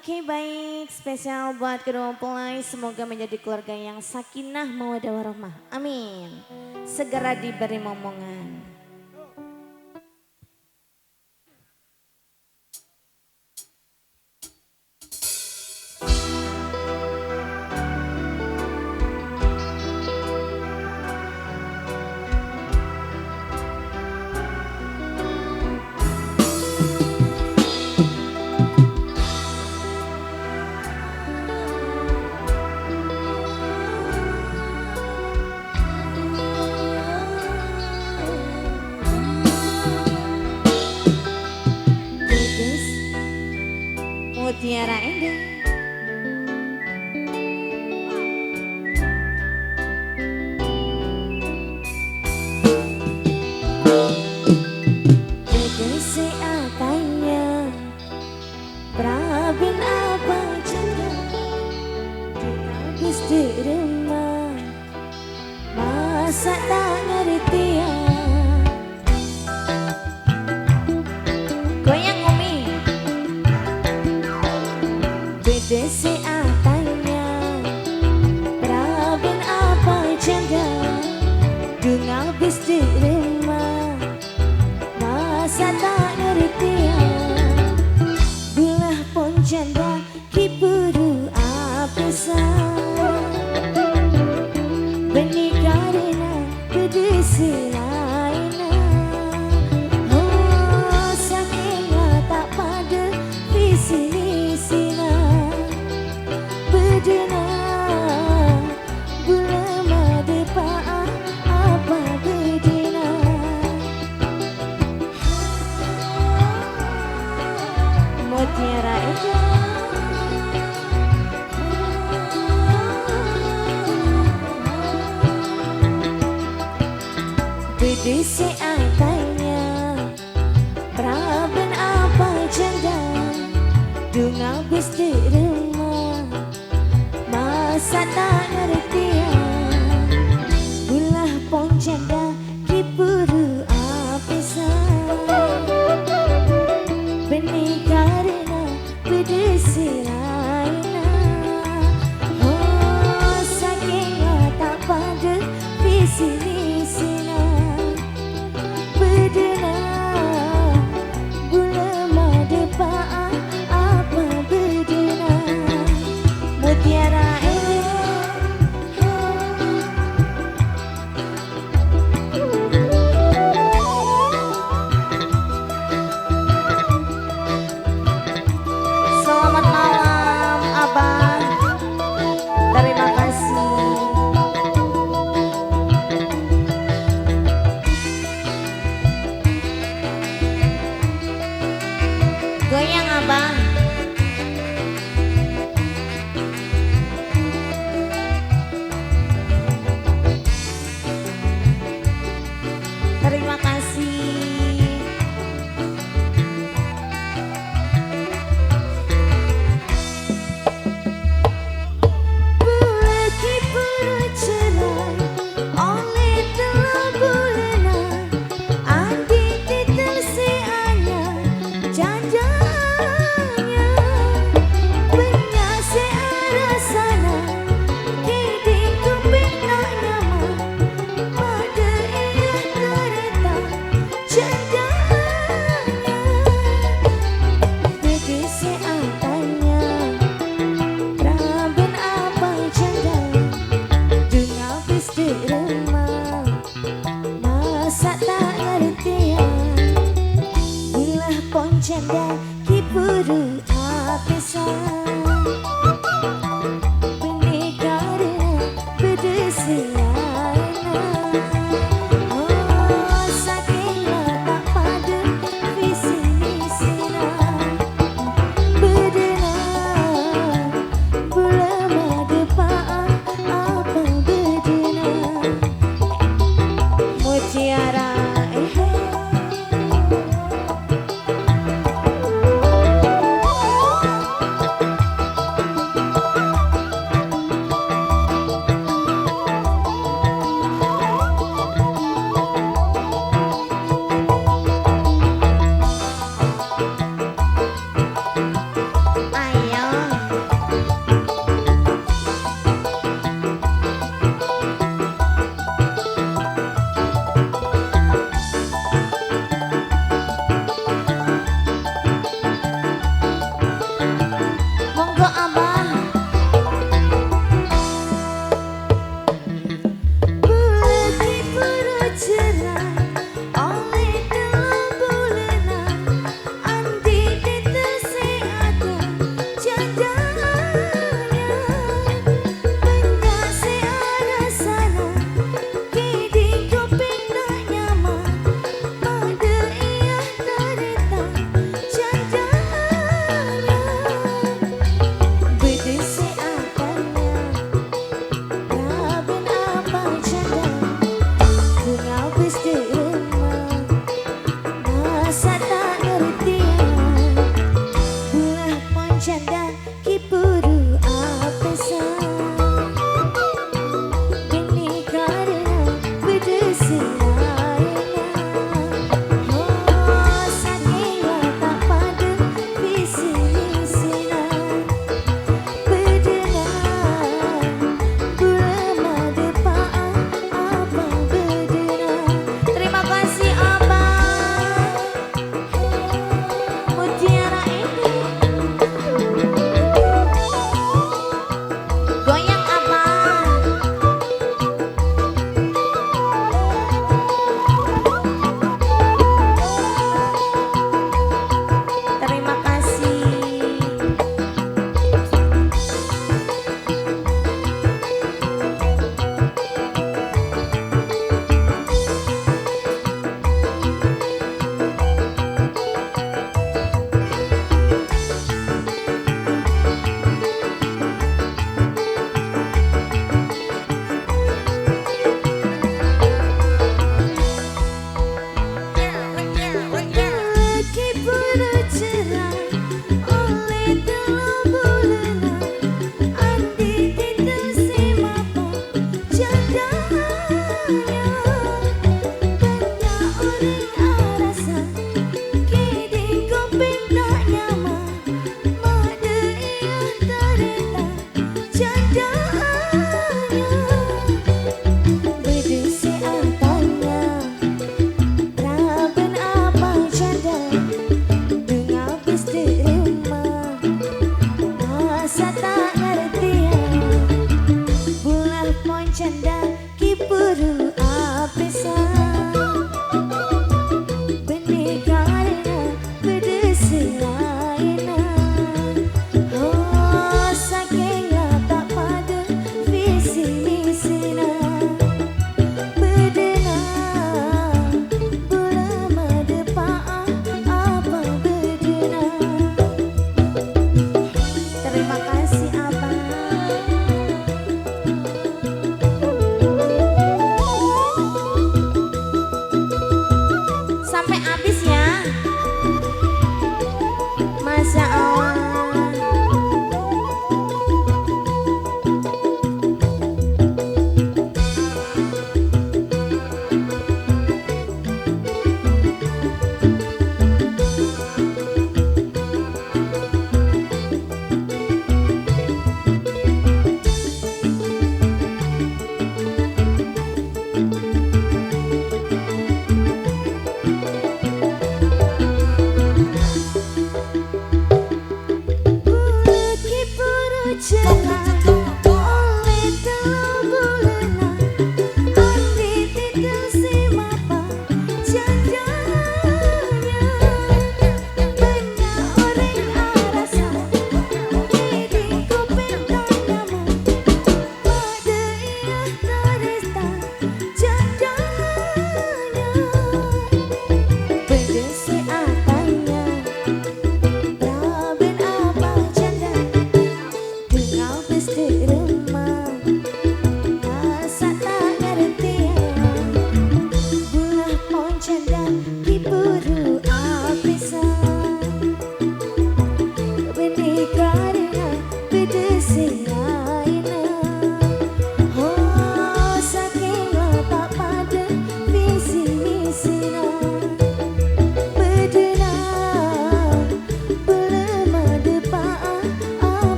Oke baik, spesial buat kedua mempelai, semoga menjadi keluarga yang sakinah mawaddah warahmah. Amin. Segera diberi momongan. Mutiara Indah. Dedesi atanya Prabin apa canda habis di rumah masa tak ngerti ya. Desi atanya Prabin apa janda Dung habis di rumah masa tak ngerti ya. Belah pun janda kiburu apisan Benih karena berdesi lainnya. Oh sakitlah tak pada visi sina bedena belum ada apa bedena. Mutiara Indah. Bedesi atanya Prabin apa janda Dung habis di rumah masa tak ngerti ya. Ulah pon janda kiburu apisan Benih karena berdesi lainnya. Oh sakitlah tak pada visi misina bedena belum ada apa bedena. Mutiara selamat malam Abang, terima kasih. Goyang Abang. Terima kasih. Bulaki bercerai oleh telah bulenan adik titel si anyar janjanya banyak si arah sana kini kuping tak nyaman pada ia kereta jandanya. Dedesi atanya Prabin apa janda Dung habis di rumah masa tak ngerti ya. Ulah pon janda kiburu apisan Benih karena berdesi lainnya. Oh sakitlah tak pada visi misina bedena belum ada apa bedena. Mutiara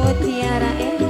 Mutiara Enda.